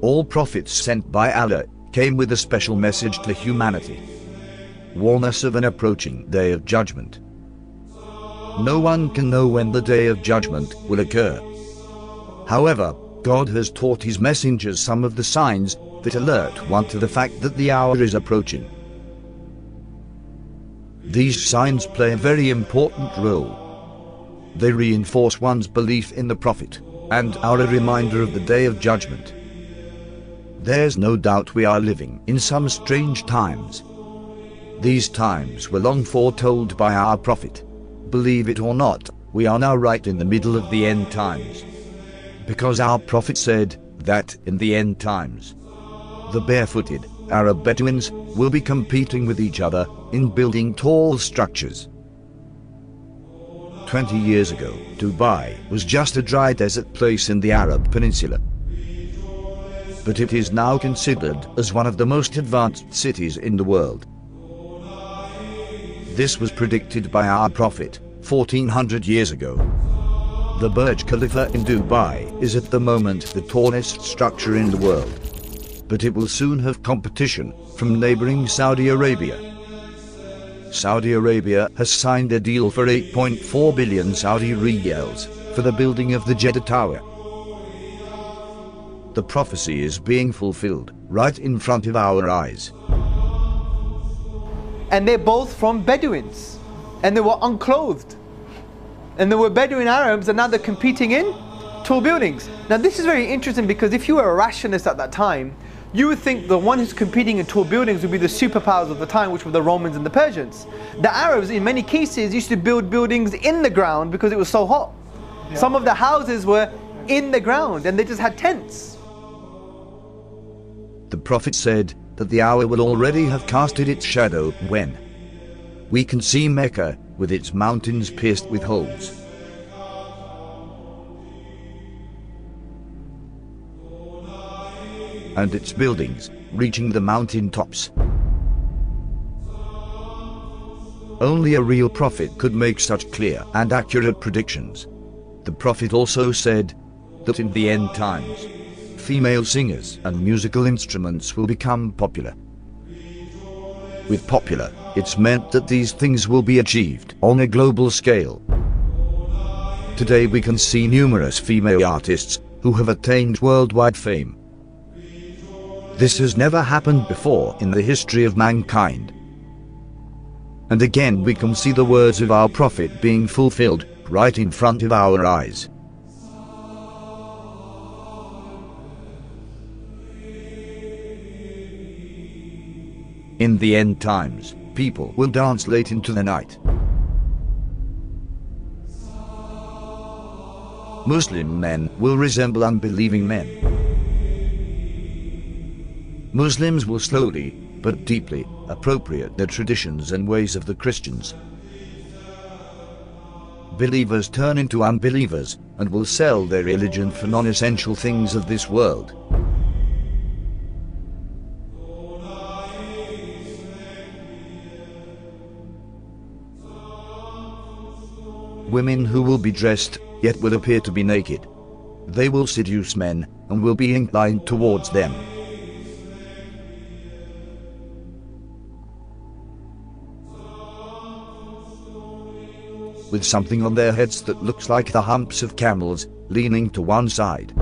All prophets sent by Allah came with a special message to humanity. Warn us of an approaching day of judgment. No one can know when the day of judgment will occur. However, God has taught his messengers some of the signs that alert one to the fact that the hour is approaching. These signs play a very important role. They reinforce one's belief in the Prophet and are a reminder of the day of judgment. There's no doubt we are living in some strange times. These times were long foretold by our Prophet. Believe it or not, we are now right in the middle of the end times. Because our Prophet said that in the end times, the barefooted Arab Bedouins will be competing with each other in building tall structures. 20 years ago, Dubai was just a dry desert place in the Arab Peninsula. But it is now considered as one of the most advanced cities in the world. This was predicted by our Prophet 1400 years ago. The Burj Khalifa in Dubai is at the moment the tallest structure in the world. But it will soon have competition from neighboring Saudi Arabia. Saudi Arabia has signed a deal for 8.4 billion Saudi riyals for the building of the Jeddah Tower. The prophecy is being fulfilled right in front of our eyes. And they're both from Bedouins, and they were unclothed, and there were Bedouin Arabs, and now they're competing in tall buildings. Now this is very interesting, because if you were a rationalist at that time, you would think the one who's competing in tall buildings would be the superpowers of the time, which were the Romans and the Persians. The Arabs in many cases used to build buildings in the ground because it was so hot. Yeah. Some of the houses were in the ground and they just had tents. The Prophet said that the hour will already have casted its shadow when we can see Mecca with its mountains pierced with holes. And its buildings reaching the mountain tops. Only a real prophet could make such clear and accurate predictions. The Prophet also said that in the end times, female singers and musical instruments will become popular. With popular, it's meant that these things will be achieved on a global scale. Today we can see numerous female artists who have attained worldwide fame. This has never happened before in the history of mankind. And again we can see the words of our Prophet being fulfilled right in front of our eyes. In the end times, people will dance late into the night. Muslim men will resemble unbelieving men. Muslims will slowly, but deeply, appropriate the traditions and ways of the Christians. Believers turn into unbelievers and will sell their religion for non-essential things of this world. Women who will be dressed, yet will appear to be naked. They will seduce men and will be inclined towards them. With something on their heads that looks like the humps of camels, leaning to one side.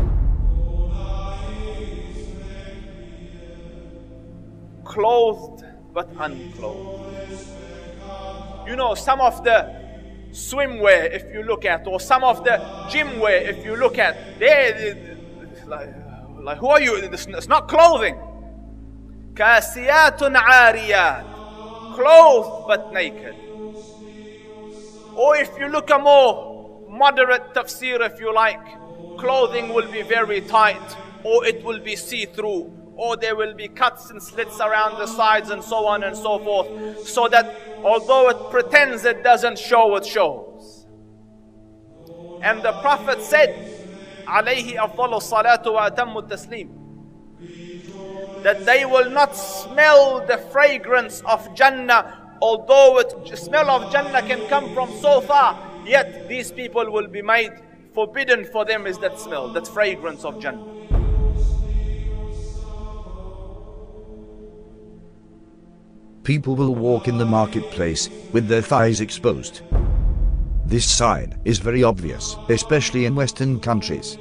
Clothed but unclothed. You know, some of the swimwear, if you look at, or some of the gym wear, if you look at, they like who are you? It's not clothing. Kasiyatun ariyat, clothed but naked. Or if you look a more moderate tafsir, if you like, clothing will be very tight, or it will be see-through, or there will be cuts and slits around the sides and so on and so forth, so that although it pretends it doesn't show, it shows. And the Prophet said, alayhi afdalu salatu wa atammu taslim, that they will not smell the fragrance of Jannah. Although the smell of Jannah can come from so far, yet these people will be made forbidden for them is that smell, that fragrance of Jannah. people will walk in the marketplace with their thighs exposed. This sign is very obvious, especially in Western countries.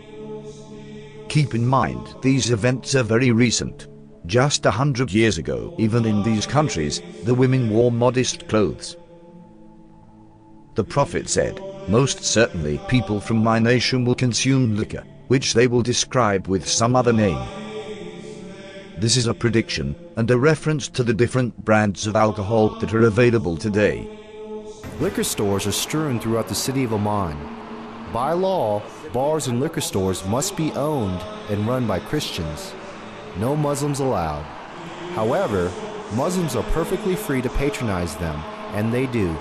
Keep in mind, these events are very recent. Just 100 years ago, even in these countries, the women wore modest clothes. The Prophet said, "Most certainly people from my nation will consume liquor, which they will describe with some other name." This is a prediction and a reference to the different brands of alcohol that are available today. Liquor stores are strewn throughout the city of Amman. By law, bars and liquor stores must be owned and run by Christians. No Muslims allowed. However, Muslims are perfectly free to patronize them, and they do.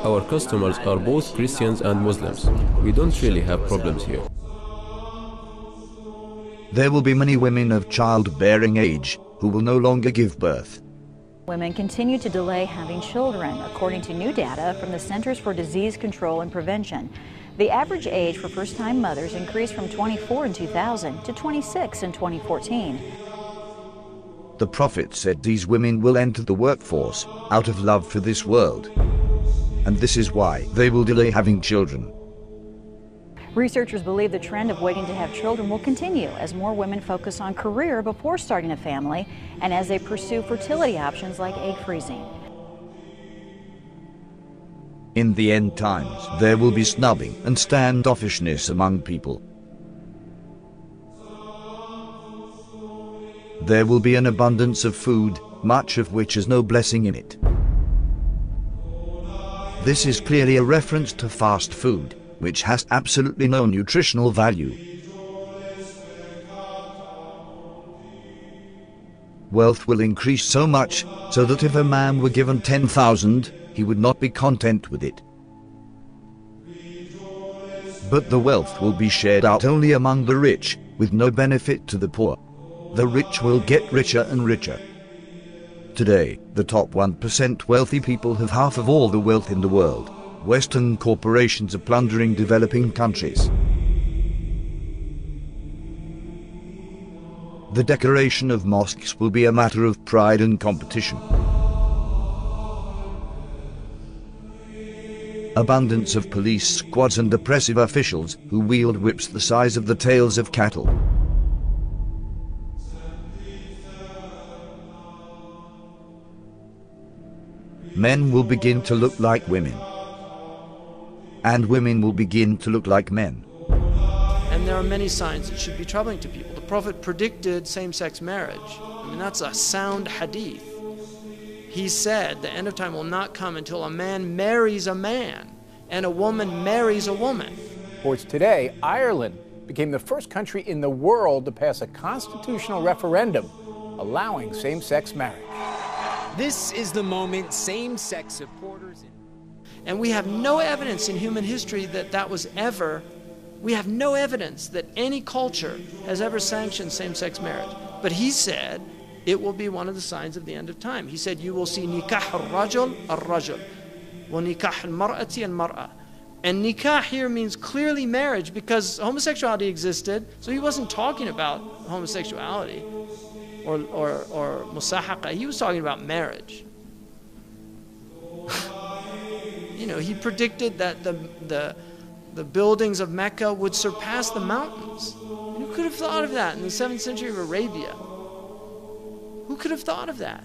Our customers are both Christians and Muslims. We don't really have problems here. There will be many women of childbearing age who will no longer give birth. Women continue to delay having children, according to new data from the Centers for Disease Control and Prevention. The average age for first-time mothers increased from 24 in 2000 to 26 in 2014. The Prophet said these women will enter the workforce out of love for this world. And this is why they will delay having children. Researchers believe the trend of waiting to have children will continue as more women focus on career before starting a family and as they pursue fertility options like egg freezing. In the end times, there will be snubbing and standoffishness among people. There will be an abundance of food, much of which has no blessing in it. This is clearly a reference to fast food, which has absolutely no nutritional value. Wealth will increase so much so that if a man were given 10,000, he would not be content with it. But the wealth will be shared out only among the rich, with no benefit to the poor. The rich will get richer and richer. Today, the top 1% wealthy people have half of all the wealth in the world. Western corporations are plundering developing countries. The decoration of mosques will be a matter of pride and competition. Abundance of police squads and oppressive officials who wield whips the size of the tails of cattle. Men will begin to look like women, and women will begin to look like men. And there are many signs that should be troubling to people. The Prophet predicted same-sex marriage. I mean, that's a sound hadith. He said the end of time will not come until a man marries a man and a woman marries a woman. Reports today, Ireland became the first country in the world to pass a constitutional referendum allowing same-sex marriage. This is the moment same-sex supporters... And we have no evidence in human history that that was ever... We have no evidence that any culture has ever sanctioned same-sex marriage. But he said it will be one of the signs of the end of time. He said you will see nikah al-rajul al-rajul wa nikah al-mar'ati al-mar'a. And nikah here means clearly marriage because homosexuality existed, so he wasn't talking about homosexuality or musahaqa. He was talking about marriage. You know, he predicted that the buildings of Mecca would surpass the mountains. And who could have thought of that in the 7th century of Arabia? Who could have thought of that?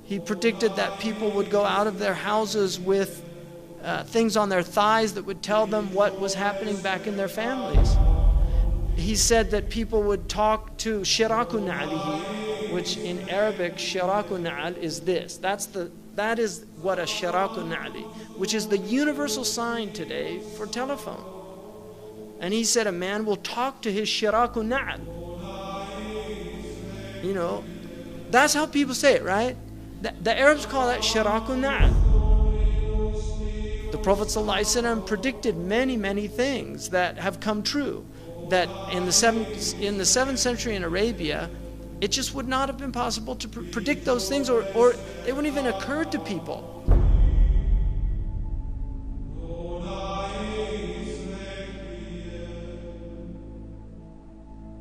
He predicted that people would go out of their houses with things on their thighs that would tell them what was happening back in their families. He said that people would talk to shiraku na'alihi, which in Arabic, shiraku na'al is this. That is what a shiraku na'ali, which is the universal sign today for telephone. And he said a man will talk to his shiraku na'al. You know, that's how people say it, right? The Arabs call that shiraku na'al. The Prophet ﷺ predicted many, many things that have come true. That in the 7th century in Arabia, it just would not have been possible to predict those things, or they wouldn't even occur to people.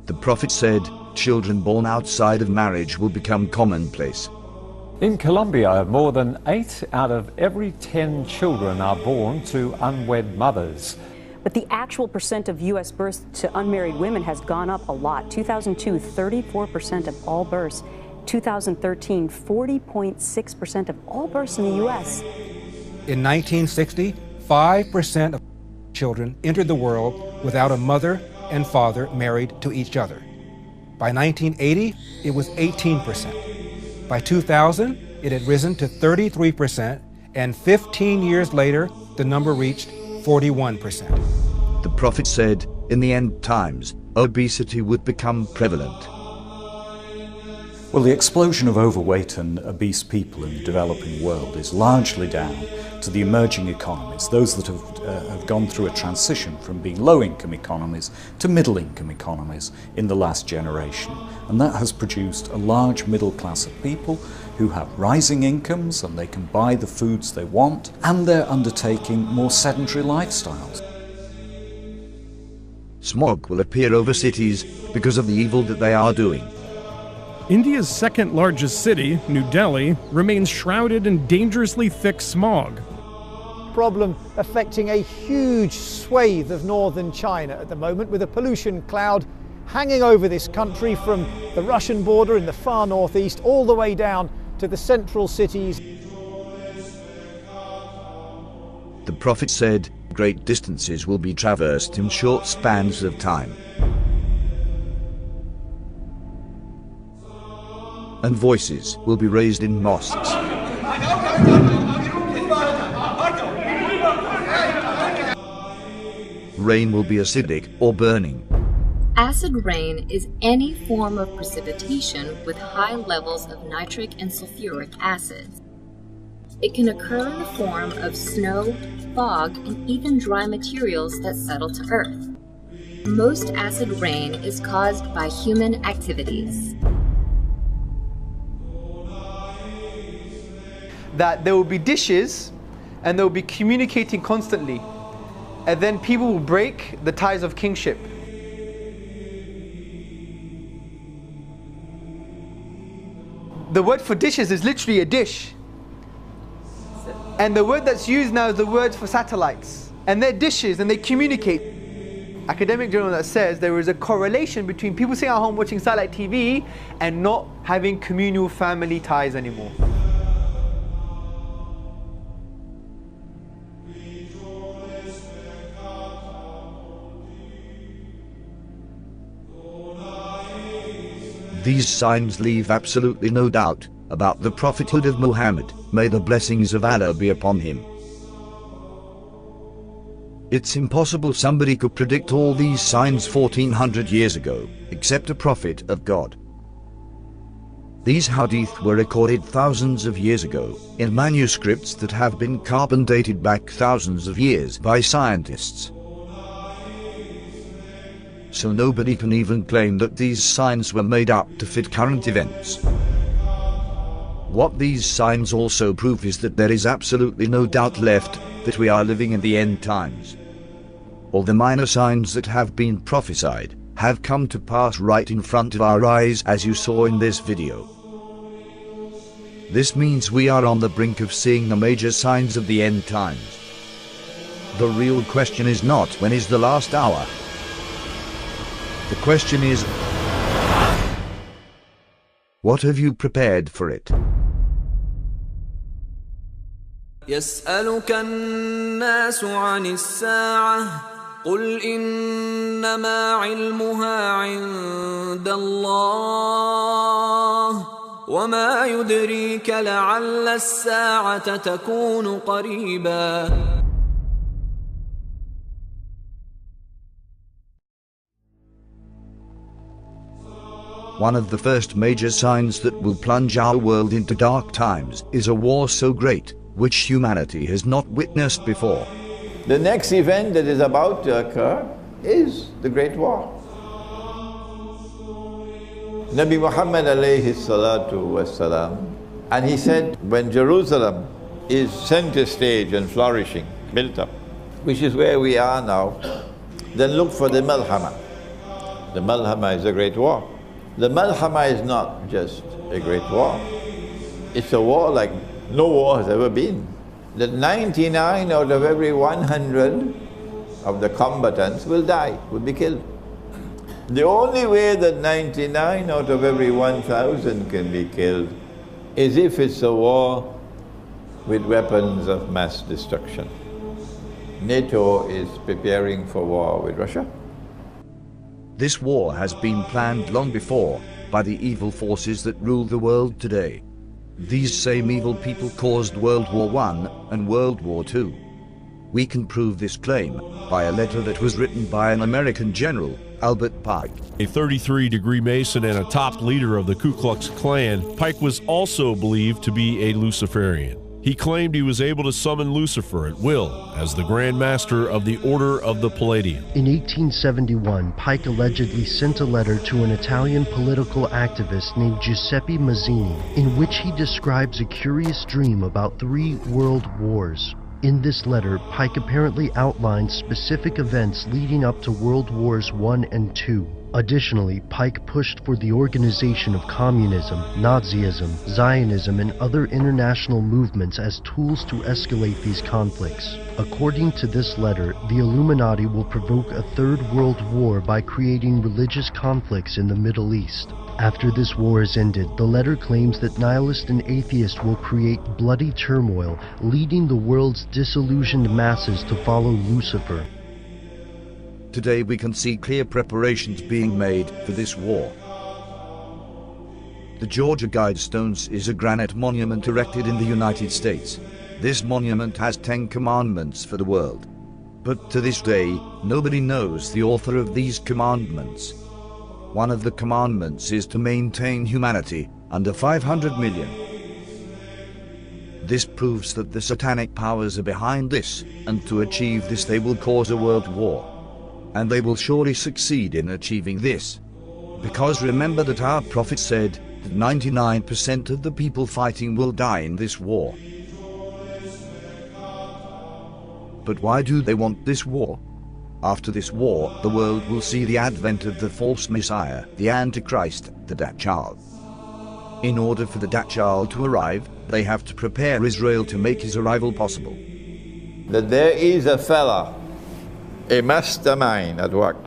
The Prophet said, children born outside of marriage will become commonplace. In Colombia, more than 8 out of every 10 children are born to unwed mothers. But the actual percent of U.S. births to unmarried women has gone up a lot. 2002, 34% of all births. 2013, 40.6% of all births in the U.S. In 1960, 5% of children entered the world without a mother and father married to each other. By 1980, it was 18%. By 2000, it had risen to 33%, and 15 years later, the number reached 41%. The Prophet said, in the end times, obesity would become prevalent. Well, the explosion of overweight and obese people in the developing world is largely down to the emerging economies, those that have gone through a transition from being low-income economies to middle-income economies in the last generation. And that has produced a large middle class of people who have rising incomes and they can buy the foods they want, and they're undertaking more sedentary lifestyles. Smog will appear over cities because of the evil that they are doing. India's second largest city, New Delhi, remains shrouded in dangerously thick smog. Problem affecting a huge swathe of northern China at the moment, with a pollution cloud hanging over this country from the Russian border in the far northeast all the way down to the central cities. The Prophet said, great distances will be traversed in short spans of time. And voices will be raised in mosques. Rain will be acidic or burning. Acid rain is any form of precipitation with high levels of nitric and sulfuric acids. It can occur in the form of snow, fog, and even dry materials that settle to earth. Most acid rain is caused by human activities. That there will be dishes and they will be communicating constantly, and then people will break the ties of kingship. The word for dishes is literally a dish, and the word that's used now is the word for satellites, and they're dishes and they communicate. Academic journal that says there is a correlation between people sitting at home watching satellite TV and not having communal family ties anymore. These signs leave absolutely no doubt about the prophethood of Muhammad. May the blessings of Allah be upon him. It's impossible somebody could predict all these signs 1400 years ago, except a prophet of God. These hadith were recorded thousands of years ago, in manuscripts that have been carbon dated back thousands of years by scientists. So nobody can even claim that these signs were made up to fit current events. What these signs also prove is that there is absolutely no doubt left that we are living in the end times. All the minor signs that have been prophesied have come to pass right in front of our eyes, as you saw in this video. This means we are on the brink of seeing the major signs of the end times. The real question is not when is the last hour. The question is, what have you prepared for it? يسألك الناس عن الساعة قل إنما علمها عند الله وما يدريك لعل الساعة تكون قريبا. One of the first major signs that will plunge our world into dark times is a war so great, which humanity has not witnessed before. The next event that is about to occur is the Great War. Nabi Muhammad alayhi salatu wasalam, and he said, when Jerusalem is center stage and flourishing, built up, which is where we are now, then look for the Malhama. The Malhama is a great war. The Malhama is not just a great war. It's a war like no war has ever been. That 99 out of every 100 of the combatants will die, will be killed. The only way that 99 out of every 1,000 can be killed is if it's a war with weapons of mass destruction. NATO is preparing for war with Russia. This war has been planned long before by the evil forces that rule the world today. These same evil people caused World War I and World War II. We can prove this claim by a letter that was written by an American general, Albert Pike. A 33-degree Mason and a top leader of the Ku Klux Klan, Pike was also believed to be a Luciferian. He claimed he was able to summon Lucifer at will as the Grand Master of the Order of the Palladium. In 1871, Pike allegedly sent a letter to an Italian political activist named Giuseppe Mazzini, in which he describes a curious dream about 3 world wars. In this letter, Pike apparently outlines specific events leading up to World Wars I and II. Additionally, Pike pushed for the organization of communism, Nazism, Zionism, and other international movements as tools to escalate these conflicts. According to this letter, the Illuminati will provoke a third world war by creating religious conflicts in the Middle East. After this war is ended, the letter claims that nihilists and atheists will create bloody turmoil, leading the world's disillusioned masses to follow Lucifer. Today we can see clear preparations being made for this war. The Georgia Guidestones is a granite monument erected in the United States. This monument has 10 commandments for the world. But to this day, nobody knows the author of these commandments. One of the commandments is to maintain humanity under 500 million. This proves that the satanic powers are behind this, and to achieve this they will cause a world war. And they will surely succeed in achieving this. Because remember that our prophet said that 99% of the people fighting will die in this war. But why do they want this war? After this war, the world will see the advent of the false Messiah, the Antichrist, the Dajjal. In order for the Dajjal to arrive, they have to prepare Israel to make his arrival possible. That there is a fella, a mastermind at work,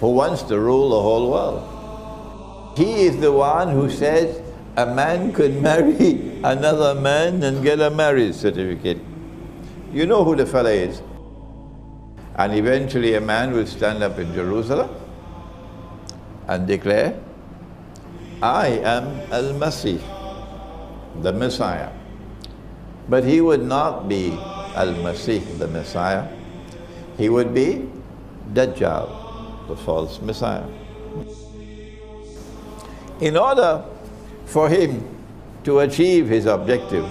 who wants to rule the whole world. He is the one who says a man could marry another man and get a marriage certificate. You know who the fella is. And eventually a man will stand up in Jerusalem and declare, I am Al-Masih, the Messiah. But he would not be Al-Masih, the Messiah. He would be Dajjal, the false Messiah. In order for him to achieve his objective,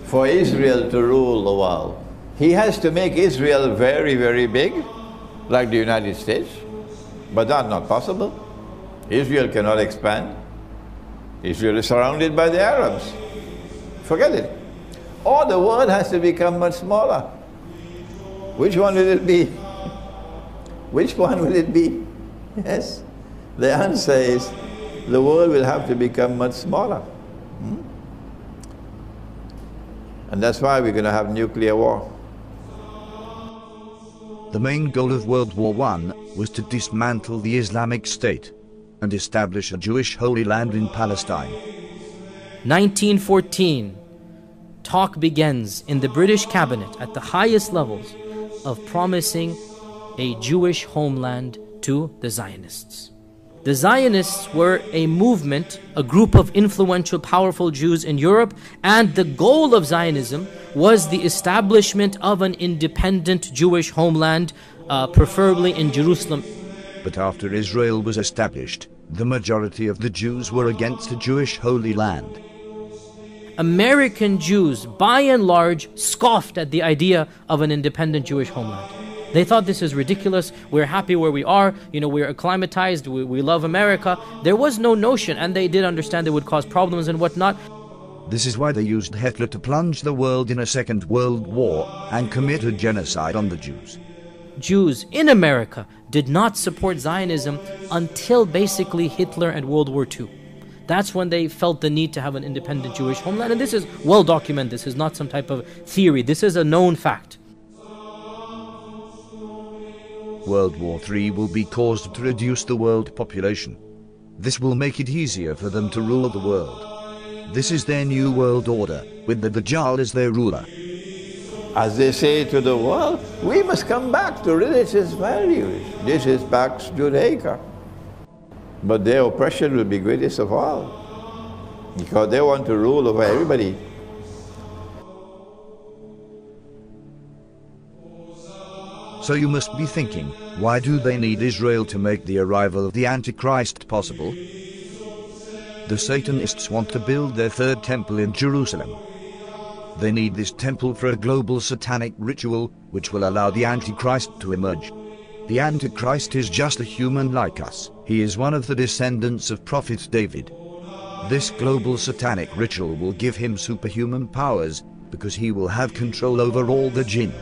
for Israel to rule the world, he has to make Israel very, very big, like the United States. But that's not possible. Israel cannot expand. Israel is surrounded by the Arabs. Forget it. Or the world has to become much smaller. Which one will it be? Which one will it be? Yes. The answer is the world will have to become much smaller. And that's why we're going to have nuclear war. The main goal of World War I was to dismantle the Islamic State and establish a Jewish Holy Land in Palestine. 1914, talk begins in the British cabinet at the highest levels of promising a Jewish homeland to the Zionists. The Zionists were a movement, a group of influential, powerful Jews in Europe, and the goal of Zionism was the establishment of an independent Jewish homeland, preferably in Jerusalem. But after Israel was established, the majority of the Jews were against a Jewish Holy Land. American Jews, by and large, scoffed at the idea of an independent Jewish homeland. They thought this is ridiculous, we're happy where we are, we're acclimatized, we love America. There was no notion, and they did understand it would cause problems and whatnot. This is why they used Hitler to plunge the world in a second world war and commit a genocide on the Jews. Jews in America did not support Zionism until basically Hitler and World War II. That's when they felt the need to have an independent Jewish homeland. And this is well documented. This is not some type of theory. This is a known fact. World War III will be caused to reduce the world population. This will make it easier for them to rule the world. This is their new world order, with the Dajjal as their ruler. As they say to the world, we must come back to religious values. This is Pax Judaica. But their oppression will be greatest of all, because they want to rule over everybody. So you must be thinking, why do they need Israel to make the arrival of the Antichrist possible? The Satanists want to build their third temple in Jerusalem. They need this temple for a global satanic ritual, which will allow the Antichrist to emerge. The Antichrist is just a human like us. He is one of the descendants of Prophet David. This global satanic ritual will give him superhuman powers, because he will have control over all the jinn,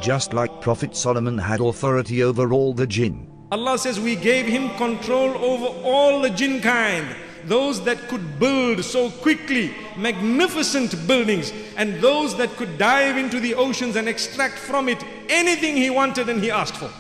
just like Prophet Solomon had authority over all the jinn. Allah says we gave him control over all the jinn kind, those that could build so quickly magnificent buildings, and those that could dive into the oceans and extract from it anything he wanted and he asked for.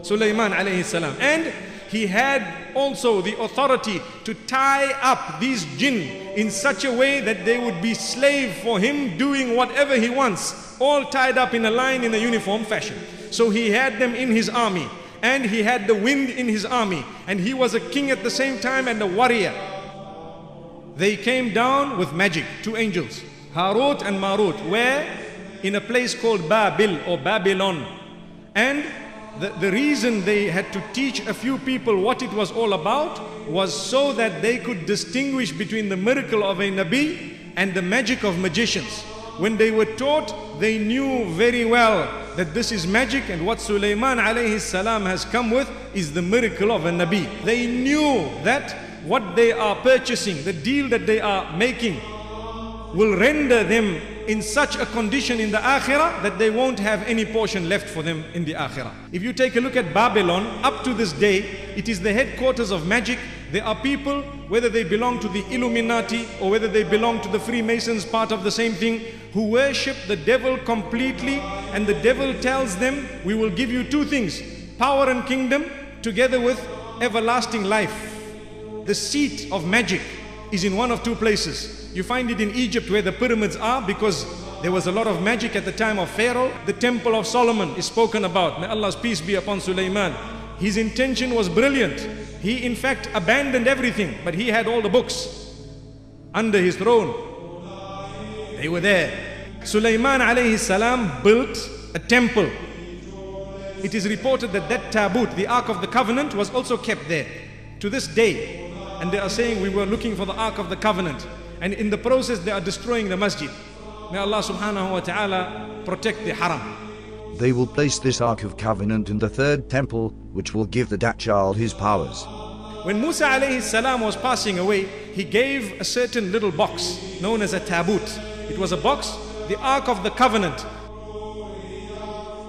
Sulaiman alayhi salam. And he had also the authority to tie up these jinn in such a way that they would be slave for him, doing whatever he wants, all tied up in a line in a uniform fashion. So he had them in his army, and he had the wind in his army, and he was a king at the same time and a warrior. They came down with magic, two angels, Harut and Marut, where in a place called Babil or Babylon. And the reason they had to teach a few people what it was all about was so that they could distinguish between the miracle of a Nabi and the magic of magicians. When they were taught, they knew very well that this is magic, and what Sulaiman alayhi salam has come with is the miracle of a Nabi. They knew that what they are purchasing, the deal that they are making, will render them in such a condition in the Akhirah that they won't have any portion left for them in the Akhirah. If you take a look at Babylon, up to this day, it is the headquarters of magic. There are people, whether they belong to the Illuminati or whether they belong to the Freemasons, part of the same thing, who worship the devil completely, and the devil tells them, we will give you two things, power and kingdom together with everlasting life. The seat of magic is in one of two places. You find it in Egypt, where the pyramids are, because there was a lot of magic at the time of Pharaoh. The temple of Solomon is spoken about. May Allah's peace be upon Sulaiman. His intention was brilliant. He in fact abandoned everything, but he had all the books under his throne. They were there. Sulaiman alayhi salam built a temple. It is reported that that tabut, the Ark of the Covenant, was also kept there to this day. And they are saying we were looking for the Ark of the Covenant, and in the process they are destroying the masjid. May Allah subhanahu wa ta'ala protect the haram. They will place this Ark of Covenant in the third temple, which will give the Dajjal his powers. When Musa alayhi salam was passing away, he gave a certain little box known as a tabut. It was a box, the Ark of the Covenant.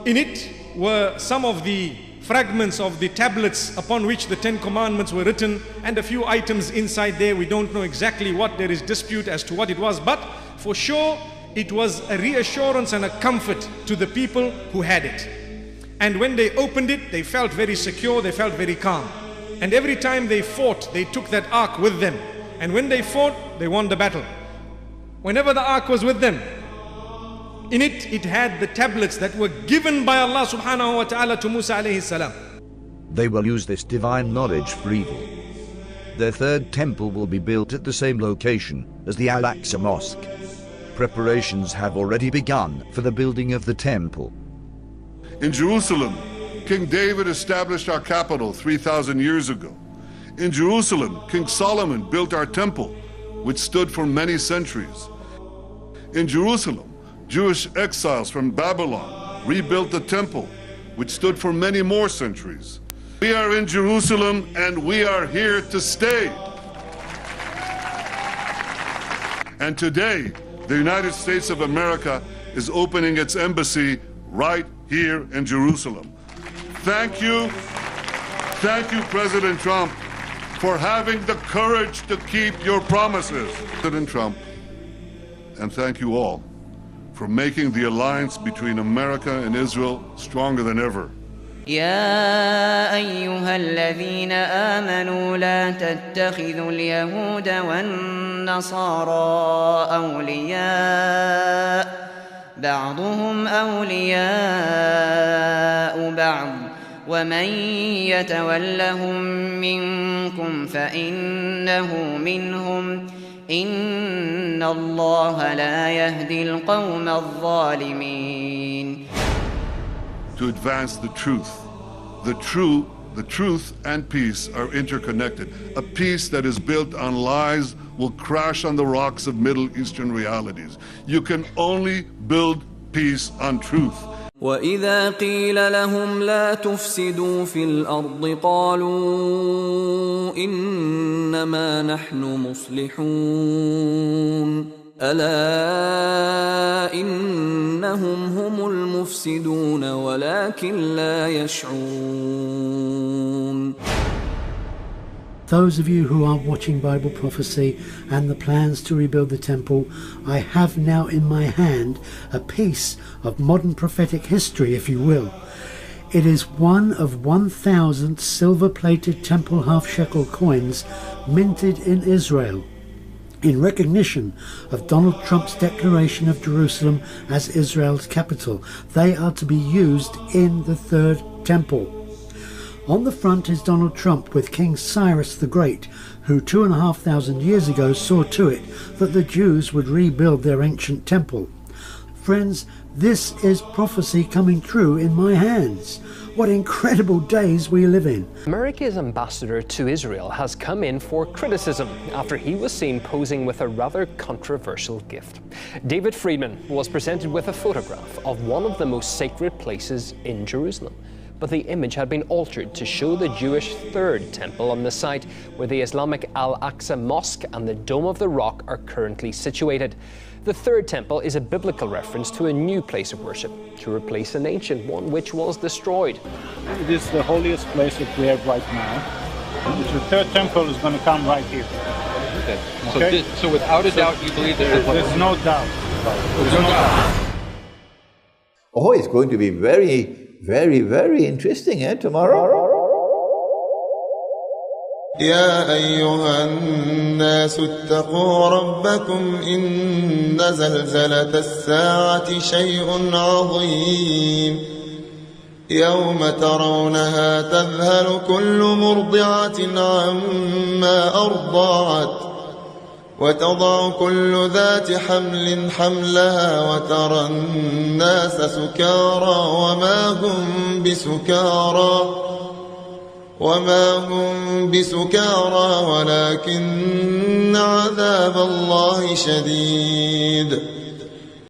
In it were some of the fragments of the tablets upon which the 10 commandments were written, and a few items inside there. We don't know exactly what, there is dispute as to what it was, but for sure it was a reassurance and a comfort to the people who had it. And when they opened it, they felt very secure, they felt very calm. And every time they fought, they took that ark with them. And when they fought, they won the battle. Whenever the ark was with them, in it, it had the tablets that were given by Allah subhanahu wa ta'ala to Musa alayhi salam. They will use this divine knowledge for evil. Their third temple will be built at the same location as the Al-Aqsa Mosque. Preparations have already begun for the building of the temple. In Jerusalem, King David established our capital 3,000 years ago. In Jerusalem, King Solomon built our temple, which stood for many centuries. In Jerusalem, Jewish exiles from Babylon rebuilt the temple, which stood for many more centuries. We are in Jerusalem, and we are here to stay. And today, the United States of America is opening its embassy right here in Jerusalem. Thank you, President Trump, for having the courage to keep your promises. President Trump, and thank you all for making the alliance between America and Israel stronger than ever. يا أيها الذين آمنوا لا تتخذوا اليهود والنصارى أولياء بعضهم أولياء بعض ومن يتولهم منكم فإنه منهم إن الله لا يهدي القوم الظالمين. To advance the truth. The truth and peace are interconnected. A peace that is built on lies will crash on the rocks of Middle Eastern realities. You can only build peace on truth. وإذا قيل لهم لا تفسدوا في الأرض قالوا إنما نحن مصلحون ألا إنهم هم المفسدون ولكن لا يشعرون. Those of you who are watching Bible prophecy and the plans to rebuild the temple, I have now in my hand a piece of modern prophetic history, if you will. It is one of 1,000 silver-plated temple half-shekel coins minted in Israel in recognition of Donald Trump's declaration of Jerusalem as Israel's capital. They are to be used in the third temple. On the front is Donald Trump with King Cyrus the Great, who 2,500 years ago saw to it that the Jews would rebuild their ancient temple. Friends, this is prophecy coming true in my hands. What incredible days we live in. America's ambassador to Israel has come in for criticism after he was seen posing with a rather controversial gift. David Friedman was presented with a photograph of one of the most sacred places in Jerusalem, but the image had been altered to show the Jewish third temple on the site where the Islamic Al-Aqsa Mosque and the Dome of the Rock are currently situated. The third temple is a biblical reference to a new place of worship, to replace an ancient one which was destroyed. It is the holiest place that we have right now. The third temple is going to come right here. Okay. So without a doubt, you believe there's no doubt. There's no doubt. Oh, it's going to be very, very, very interesting, tomorrow. يا أيها الناس اتقوا ربكم إن زلزلة الساعة شيء عظيم يوم ترونها تذهل كل مرضعة عما أرضعت وتضع كل ذات حمل حملها وترى الناس سكارى وما هم بسكارى ولكن عذاب الله شديد